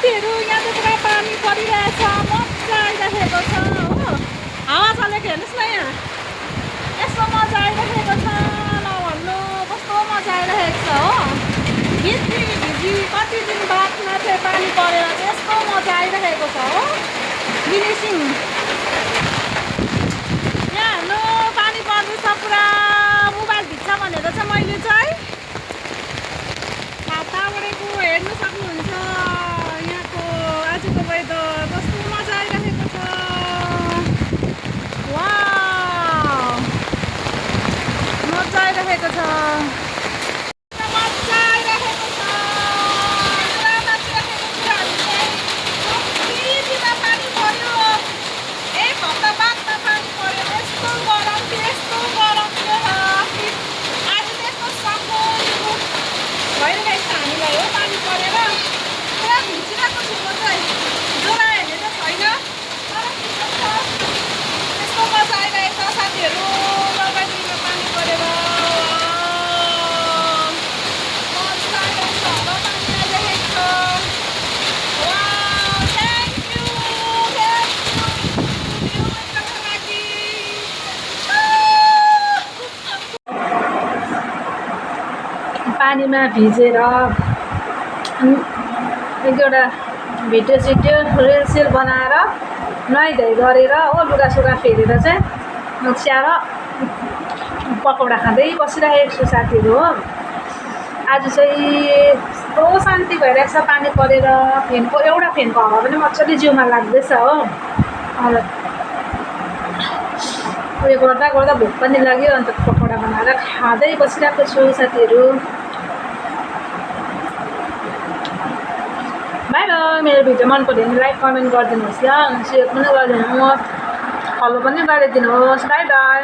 साथीहरू यहाँ चाहिँ पुरा पानी परिरहेछ मजा आइरहेको छ हो हावा चलेको हेर्नुहोस् न यहाँ यस्तो मजा आइरहेको छ नभन्नु कस्तो मजा आइरहेको छ हो भिजी भिजी कति दिन बादमा चाहिँ पानी परेर चाहिँ यस्तो मजा आइरहेको छ हो फिनिसिङ यहाँ हेर्नु पानी पर्दैछ पुरा मोबाइल भिज्छ भनेर चाहिँ मैले चाहिँ छाताबाटको हेर्नु सक्नुहुन्छ यहाँको आजको वेदर कस्तो मजा आइरहेको छ वाउ मजा आइरहेको छ मजा आइरहेको छ पुरा नाचिरहेको छ हामीले कति दिन पानी पर्यो एक हप्ता बादमा पानी पर्यो यस्तो गरम थियो आज चाहिँ यस्तो सफल भइरहेको छ हामीलाई हो पानी परेर पुरा भिजिरहेको छु म चाहिँ जोरा हेर्ने त छैन तर ठिकै छ यस्तो मजा आइरहेको छ साथीहरू नौकाटीमा पानी परेर मजा आइरहेको छ हवा पानी आइरहेको छ वाउ थ्याङ्क यू मेटाको लागि पानीमा भिजेर एक दुईवटा भिडियो सिडियो रिल्ससिल बनाएर नुहाइधुवाइ गरेर हो लुगासुगा फेरेर चाहिँ नक्स्याएर पकौडा खाँदै बसिरहेको छु साथीहरू हो आज चाहिँ यस्तो शान्ति भइरहेको छ पानी परेर फेनको एउटा फेनको हावा पनि मजाले जिउमा लाग्दैछ हो उयो गर्दा गर्दा भोक पनि लाग्यो अन्त पकौडा बनाएर खाँदै बसिरहेको छु साथीहरू बाई बाई मेरो भिडियो मन पऱ्यो भने लाइक कमेन्ट गरिदिनुहोस् ल सेयर पनि गरिदिनुहोस् फलो पनि गरिदिनुहोस् बाई बाई